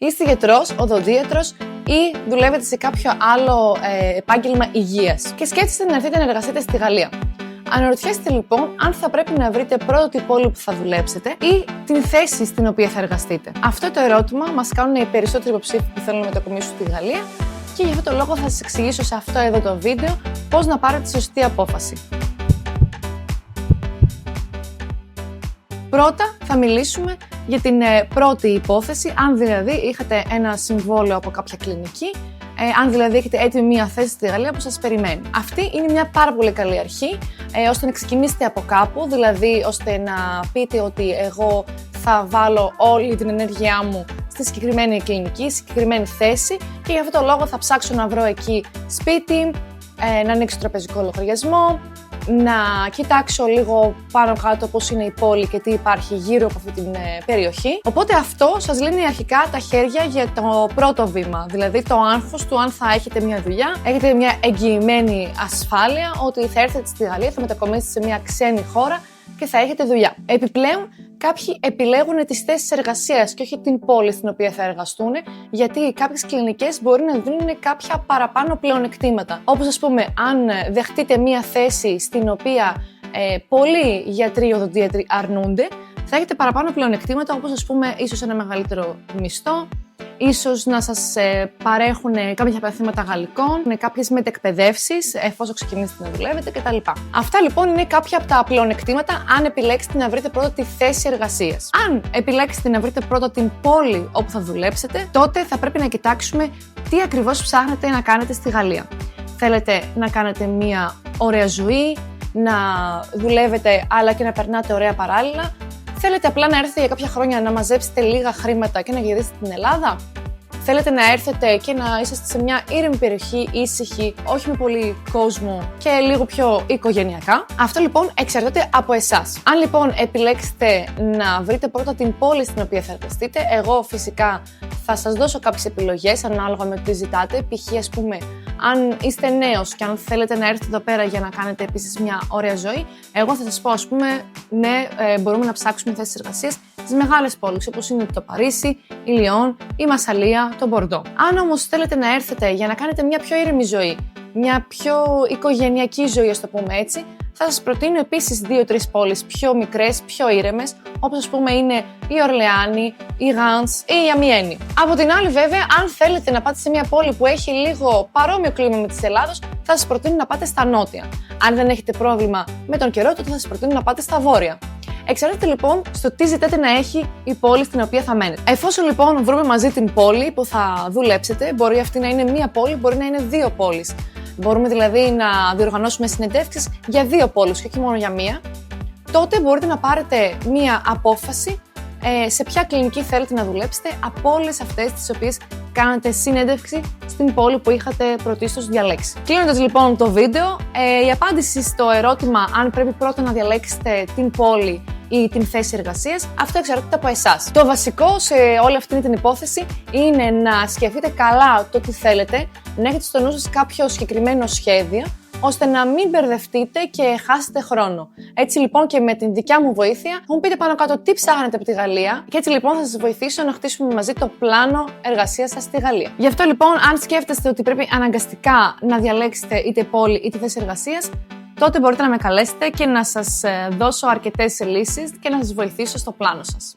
Είστε γιατρός, οδοντίατρος ή δουλεύετε σε κάποιο άλλο επάγγελμα υγείας και σκέφτεστε να έρθετε να εργαστείτε στη Γαλλία. Αναρωτιέστε λοιπόν αν θα πρέπει να βρείτε πρώτο την πόλη που θα δουλέψετε ή την θέση στην οποία θα εργαστείτε. Αυτό το ερώτημα μας κάνουν οι περισσότεροι υποψήφοι που θέλουν να μετακομίσουν στη Γαλλία και γι' αυτό το λόγο θα σας εξηγήσω σε αυτό εδώ το βίντεο πώς να πάρετε τη σωστή απόφαση. Πρώτα θα μιλήσουμε για την πρώτη υπόθεση, αν δηλαδή είχατε ένα συμβόλαιο από κάποια κλινική, αν δηλαδή έχετε έτοιμη μία θέση στη Γαλλία που σας περιμένει. Αυτή είναι μια πάρα πολύ καλή αρχή, ώστε να ξεκινήσετε από κάπου, δηλαδή ώστε να πείτε ότι εγώ θα βάλω όλη την ενέργειά μου στη συγκεκριμένη κλινική, στη συγκεκριμένη θέση και για αυτόν τον λόγο θα ψάξω να βρω εκεί σπίτι, να ανοίξω τραπεζικό λογαριασμό, να κοιτάξω λίγο πάνω κάτω πώς είναι η πόλη και τι υπάρχει γύρω από αυτή την περιοχή. Οπότε αυτό σας λύνει αρχικά τα χέρια για το πρώτο βήμα, δηλαδή το άγχος του αν θα έχετε μια δουλειά, έχετε μια εγγυημένη ασφάλεια ότι θα έρθετε στη Γαλλία, θα μετακομίσετε σε μια ξένη χώρα και θα έχετε δουλειά. Επιπλέον, κάποιοι επιλέγουν τις θέσεις εργασίας και όχι την πόλη στην οποία θα εργαστούν, γιατί κάποιες κλινικές μπορεί να δίνουν κάποια παραπάνω πλεονεκτήματα. Όπως ας πούμε, αν δεχτείτε μία θέση στην οποία πολλοί γιατροί οδοντίατροι αρνούνται, θα έχετε παραπάνω πλεονεκτήματα, όπως ας πούμε, ίσως ένα μεγαλύτερο μισθό, ίσως να σας παρέχουν κάποια παθήματα γαλλικών, με κάποιες μετεκπαιδεύσεις, εφόσον ξεκινήσετε να δουλεύετε κτλ. Αυτά λοιπόν είναι κάποια από τα πλεονεκτήματα αν επιλέξετε να βρείτε πρώτα τη θέση εργασίας. Αν επιλέξετε να βρείτε πρώτα την πόλη όπου θα δουλέψετε, τότε θα πρέπει να κοιτάξουμε τι ακριβώς ψάχνετε να κάνετε στη Γαλλία. Θέλετε να κάνετε μια ωραία ζωή, να δουλεύετε αλλά και να περνάτε ωραία παράλληλα. Θέλετε απλά να έρθετε για κάποια χρόνια να μαζέψετε λίγα χρήματα και να γυρίσετε στην Ελλάδα. Θέλετε να έρθετε και να είσαστε σε μια ήρεμη περιοχή, ήσυχη, όχι με πολύ κόσμο και λίγο πιο οικογενειακά. Αυτό λοιπόν εξαρτάται από εσάς. Αν λοιπόν επιλέξετε να βρείτε πρώτα την πόλη στην οποία θα εργαστείτε, εγώ φυσικά θα σας δώσω κάποιες επιλογές ανάλογα με τι ζητάτε. Π.χ. ας πούμε, αν είστε νέος και αν θέλετε να έρθετε εδώ πέρα για να κάνετε επίσης μια ωραία ζωή, εγώ θα σας πω, ας πούμε, ναι, μπορούμε να ψάξουμε θέσεις εργασίας στις μεγάλες πόλεις, όπως είναι το Παρίσι, η Λιόν, η Μασσαλία, το Μπορντό. Αν όμως θέλετε να έρθετε για να κάνετε μια πιο ήρεμη ζωή, μια πιο οικογενειακή ζωή, ας το πούμε έτσι, θα σας προτείνω επίσης 2-3 πόλεις πιο μικρές, πιο ήρεμες, όπως ας πούμε είναι η Ορλεάνη, η Γάνς ή η Αμιένη. Από την άλλη βέβαια, αν θέλετε να πάτε σε μια πόλη που έχει λίγο παρόμοιο κλίμα με της Ελλάδος, θα σας προτείνω να πάτε στα νότια. Αν δεν έχετε πρόβλημα με τον καιρό, τότε θα σας προτείνω να πάτε στα βόρεια. Εξαρτάται λοιπόν στο τι ζητάτε να έχει η πόλη στην οποία θα μένετε. Εφόσον λοιπόν βρούμε μαζί την πόλη που θα δουλέψετε, μπορεί αυτή να είναι μία πόλη, μπορεί να είναι 2 πόλεις. Μπορούμε δηλαδή να διοργανώσουμε συνεντεύξεις για 2 πόλεις και όχι μόνο για μία. Τότε μπορείτε να πάρετε μία απόφαση σε ποια κλινική θέλετε να δουλέψετε από όλες αυτές τις οποίες κάνετε συνέντευξη στην πόλη που είχατε πρωτίστως διαλέξει. Κλείνοντας λοιπόν το βίντεο, η απάντηση στο ερώτημα αν πρέπει πρώτα να διαλέξετε την πόλη ή την θέση εργασίας, αυτό εξαρτάται από εσάς. Το βασικό σε όλη αυτή την υπόθεση είναι να σκεφτείτε καλά το τι θέλετε, να έχετε στο νου σας κάποιο συγκεκριμένο σχέδιο, ώστε να μην μπερδευτείτε και χάσετε χρόνο. Έτσι λοιπόν και με την δικιά μου βοήθεια θα μου πείτε πάνω κάτω τι ψάχνετε από τη Γαλλία και έτσι λοιπόν θα σας βοηθήσω να χτίσουμε μαζί το πλάνο εργασίας σας στη Γαλλία. Γι' αυτό λοιπόν, αν σκέφτεστε ότι πρέπει αναγκαστικά να διαλέξετε είτε πόλη είτε θέση εργασίας, τότε μπορείτε να με καλέσετε και να σας δώσω αρκετές λύσεις και να σας βοηθήσω στο πλάνο σας.